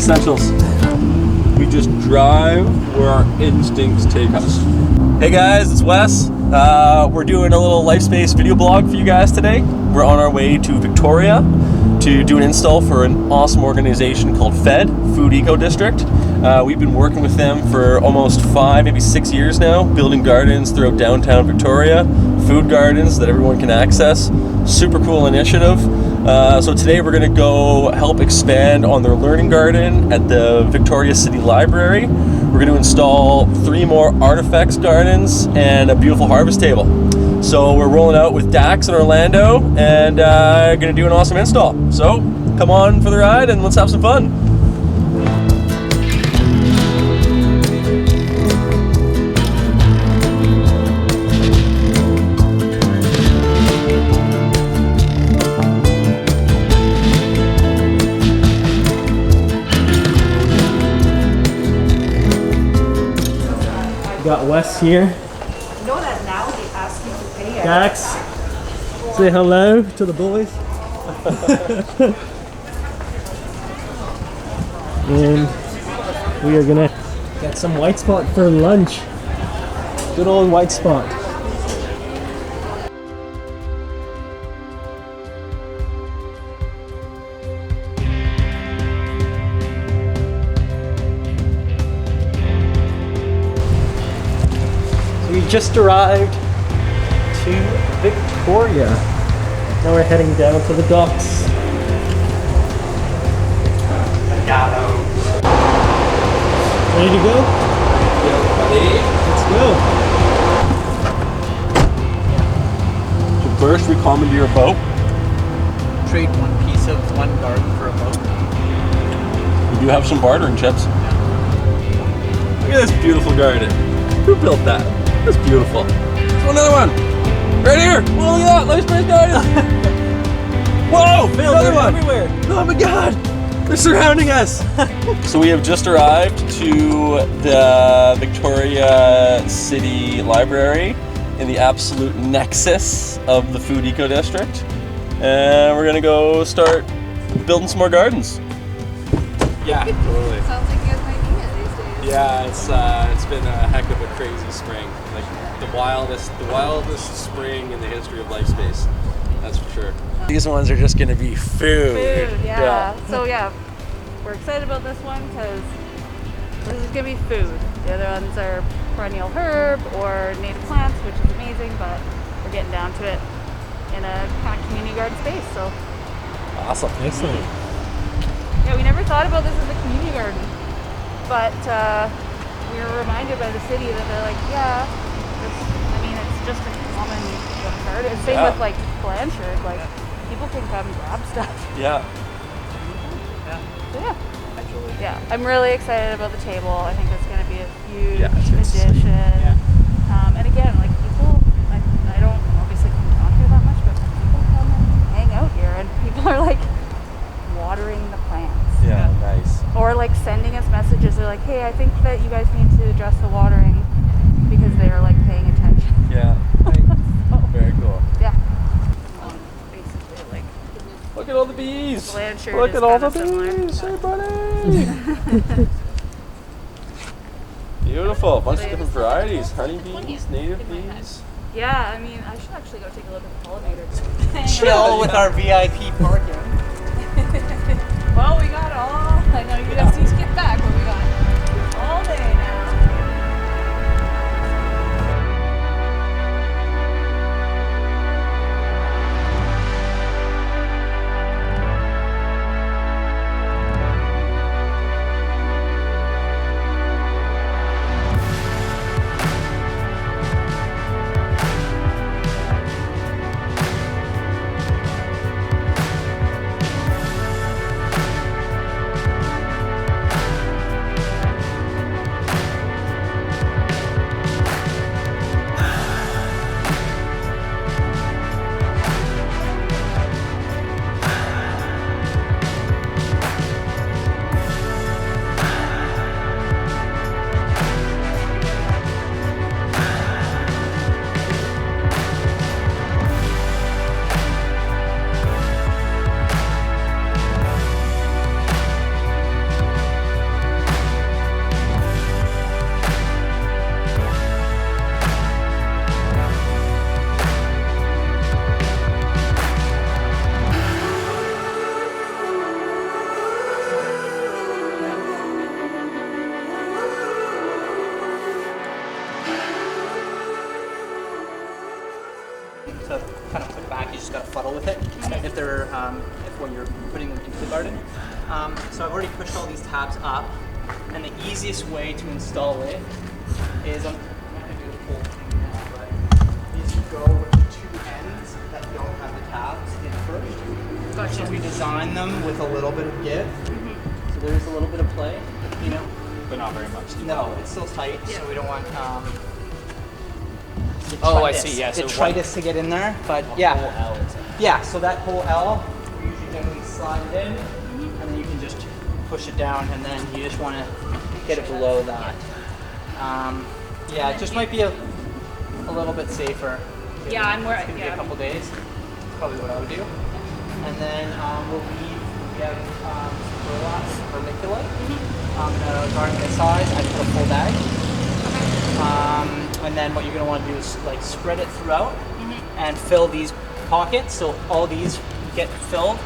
essentials. We just drive where our instincts take us. Hey guys, it's Wes. We're doing a little LifeSpace video blog for you guys today. We're on our way to Victoria to do an install for an awesome organization called FED, Food Eco District. We've been working with them for almost 5, maybe 6 years now, building gardens throughout downtown Victoria, food gardens that everyone can access. Super cool initiative. So today we're going to go help expand on their learning garden at the Victoria City Library. We're going to install 3 more Artifex gardens and a beautiful harvest table. So we're rolling out with Dax in Orlando and going to do an awesome install. So come on for the ride and let's have some fun. Got Wes here. You know that now they ask you to pay. Dax, say hello to the boys. And we are gonna get some white spot for lunch. Good old white spot. We just arrived to Victoria. Now we're heading down to the docks. Ready to go? Let's go. So first we commandeer a boat. Trade one piece of one garden for a boat. We do have some bartering chips. Look at this beautiful garden. Who built that? That's beautiful. There's another one. Right here. Whoa, look at that. LifeSpace garden. Whoa, another one. Everywhere. Oh my God. They're surrounding us. So we have just arrived to the Victoria City Library in the absolute nexus of the Food Eco District. And we're gonna go start building some more gardens. Yeah, totally. Sounds like you guys might need it these days. Yeah, it's been a heck of a crazy spring. Like the wildest spring in the history of LifeSpace. That's for sure. These ones are just gonna be food. Yeah. So yeah, we're excited about this one because this is gonna be food. The other ones are perennial herb or native plants, which is amazing, but we're getting down to it in a kind of community garden space. So Awesome. Excellent. yeah, we never thought about this as a community garden, but we were reminded by the city that they're like, yeah, it's just a common garden. Same with like Blanchard, like people can come and grab stuff. Yeah. So, yeah, I'm really excited about the table. I think it's going to be a huge it's addition. And again, like people, I don't obviously come down here that much, but people come and hang out here, and people are like watering the plants. Yeah, nice. Or like sending us messages. They're like, hey, I think that you guys need to address the watering because they are like paying attention. Yeah. So, Very cool. yeah. Basically, like Look at all the bees. Blanchard Look is at all kinda the similar. bees. Hey, buddy. Beautiful. A bunch of different varieties. Honey bees, native bees. Yeah, I mean, I should actually go take a look at the pollinators. Chill with our VIP parking. Well, we got all. I know you'd have to skip back, but we got all day now. to kind of put back. You just got to fuddle with it if they're when you're putting them into the garden. So I've already pushed all these tabs up, and the easiest way to install it is I'm not going to do the whole thing now, but is you go with the two ends that don't have the tabs in first. Gotcha. So we design them with a little bit of give. So there's a little bit of play, you know. But not very much. No, it's still tight, so we don't want Oh, I see, yeah, so detritus to get in there, but yeah, so that whole L, we usually generally slide it in, and then you can just push it down, and then you just want to get it below that. Yeah, it just might be a little bit safer. Yeah, I'm more. It's gonna be a couple days. That's probably what I would do. And then we have burlap vermiculite. In a garden this size, I put a full bag. And then what you're going to want to do is like spread it throughout and fill these pockets. So all these get filled,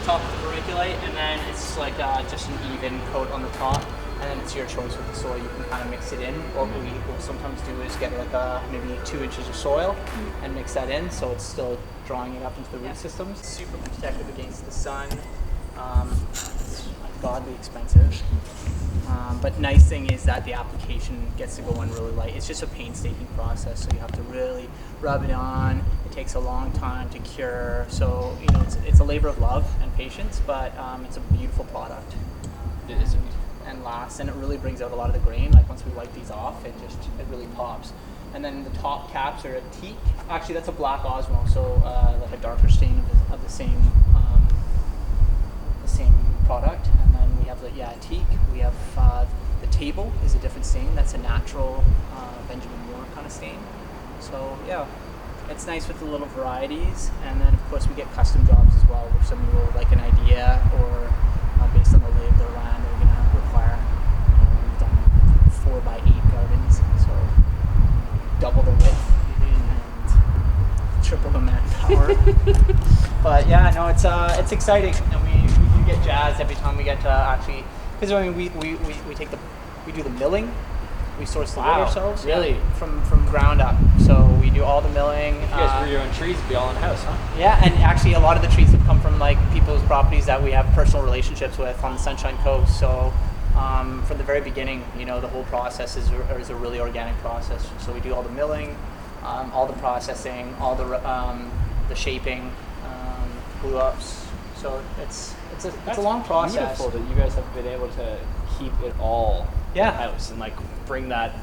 top of the vermiculite, and then it's like just an even coat on the top. And then it's your choice with the soil. You can kind of mix it in. What we will sometimes do is get like maybe 2 inches of soil and mix that in, so it's still drawing it up into the root systems. It's super protective against the sun. It's godly expensive. But nice thing is that the application gets to go on really light. It's just a painstaking process, so you have to really rub it on. It takes a long time to cure. So you know it's a labor of love and patience, but it's a beautiful product. It is. And lasts, and it really brings out a lot of the grain. Like once we wipe these off, it really pops. And then the top caps are a teak. Actually, that's a black osmo, so like a darker stain of the same product. And then we have a teak. We have the table is a different stain. That's a natural Benjamin Moore kind of stain. So yeah, it's nice with the little varieties. And then of course we get custom jobs as well, where somebody will like an idea or based on the lay of their land, they're gonna require. We've done 4x8 gardens, so double the width and triple the manpower. But yeah, no, it's exciting, and we do get jazzed every time we get to actually, because I mean we do the milling. We source the wood ourselves. Really? From ground up. So we do all the milling. You guys grew your own trees, be all in house, huh? Yeah, and actually a lot of the trees have come from like people's properties that we have personal relationships with on the Sunshine Coast. So from the very beginning, you know, the whole process is a really organic process. So we do all the milling, all the processing, all the shaping, glue ups. So it's a long process. Beautiful that you guys have been able to keep it all in-house and like bring that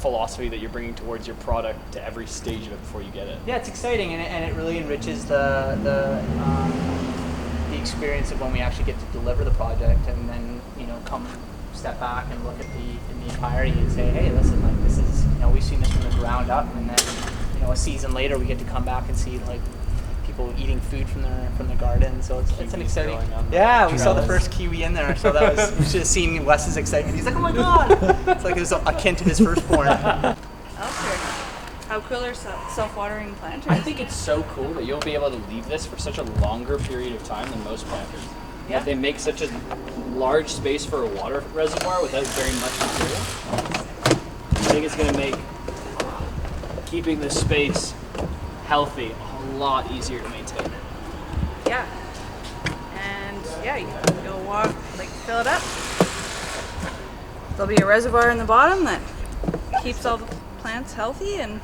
philosophy that you're bringing towards your product to every stage of it before you get it. Yeah, it's exciting, and it really enriches the experience of when we actually get to deliver the project, and then come step back and look at the entirety and say, hey, listen, like this is we've seen this from the ground up, and then a season later we get to come back and see like people eating food from their garden. So it's an exciting. Yeah, we saw the first kiwi in there, so that was, we should have seen Wes's excitement. He's like, oh my god! It's like it was akin to his firstborn. How cool are self-watering planters? I think it's so cool that you'll be able to leave this for such a longer period of time than most planters. Yeah. That they make such a large space for a water reservoir without very much material. I think it's going to make keeping this space healthy a lot easier to maintain. Yeah. And yeah, you'll walk, like fill it up. There'll be a reservoir in the bottom that keeps all the plants healthy and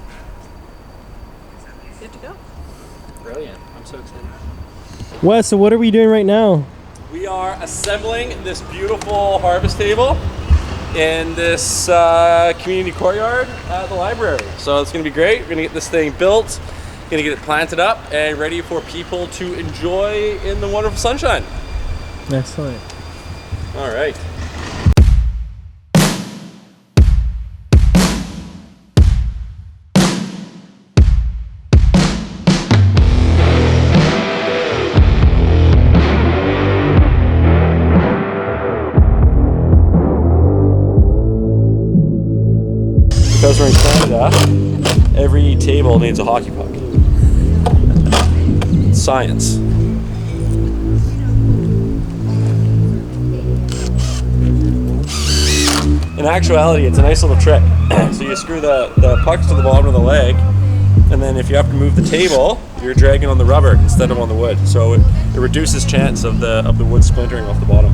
good to go. Brilliant. I'm so excited. Wes, so what are we doing right now? We are assembling this beautiful harvest table in this community courtyard at the library. So it's going to be great. We're going to get this thing built, going to get it planted up and ready for people to enjoy in the wonderful sunshine. Excellent. All right. Because we're in Canada, every table needs a hockey puck. It's science. In actuality, it's a nice little trick. So you screw the pucks to the bottom of the leg, And then if you have to move the table, you're dragging on the rubber instead of on the wood. So it reduces chance of the wood splintering off the bottom.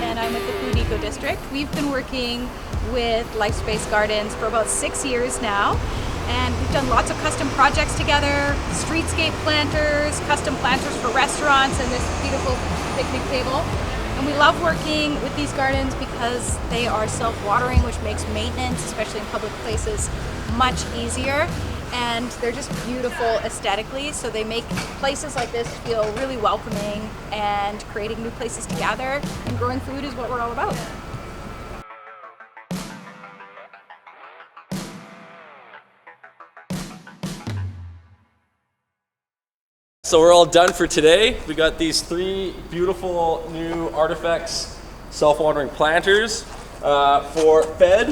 And I'm with the Food Eco District. We've been working with LifeSpace Gardens for about 6 years now, and we've done lots of custom projects together, streetscape planters, custom planters for restaurants, and this beautiful picnic table. And we love working with these gardens because they are self-watering, which makes maintenance, especially in public places, much easier. And they're just beautiful aesthetically, so they make places like this feel really welcoming, and creating new places to gather and growing food is what we're all about. So we're all done for today. We got these 3 beautiful new Artifex self-watering planters for FED,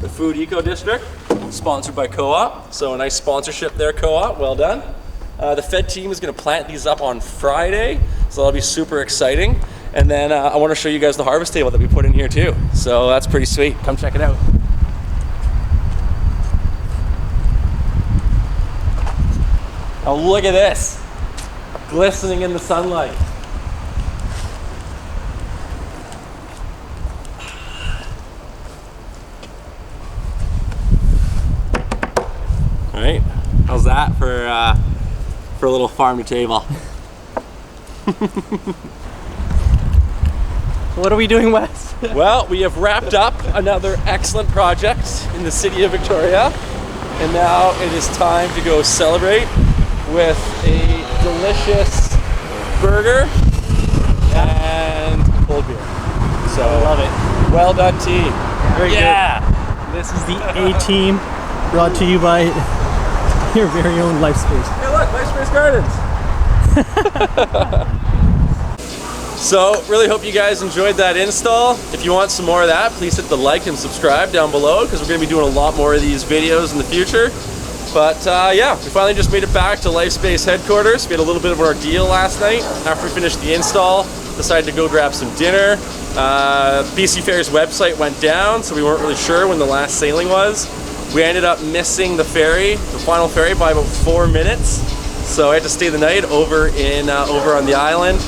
the Food Eco District, sponsored by Co-op. So a nice sponsorship there, Co-op, well done. The FED team is gonna plant these up on Friday, so that'll be super exciting. And then I wanna show you guys the harvest table that we put in here too. So that's pretty sweet, come check it out. Oh, look at this, glistening in the sunlight. All right, how's that for a little farm to table? What are we doing, Wes? Well, we have wrapped up another excellent project in the city of Victoria, and now it is time to go celebrate with a delicious burger and cold beer. So I love it. Well done, team. Very good. This is the A-Team, brought to you by your very own LifeSpace. Hey look, LifeSpace Gardens. So, really hope you guys enjoyed that install. If you want some more of that, please hit the like and subscribe down below, because we're going to be doing a lot more of these videos in the future. But yeah, we finally just made it back to LifeSpace headquarters. We had a little bit of an ordeal last night. After we finished the install, decided to go grab some dinner. BC Ferry's website went down, so we weren't really sure when the last sailing was. We ended up missing the ferry, the final ferry, by about 4 minutes. So I had to stay the night over on the island.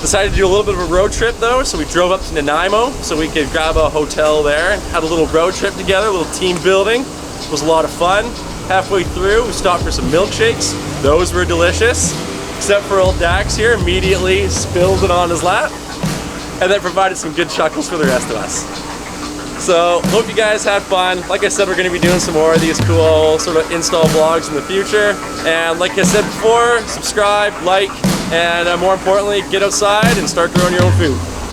Decided to do a little bit of a road trip though, so we drove up to Nanaimo so we could grab a hotel there and had a little road trip together, a little team building. It was a lot of fun. Halfway through, we stopped for some milkshakes. Those were delicious, except for old Dax here, immediately spilled it on his lap, and then provided some good chuckles for the rest of us. So, hope you guys had fun. Like I said, we're going to be doing some more of these cool sort of install vlogs in the future. And like I said before, subscribe, like, and more importantly, get outside and start growing your own food.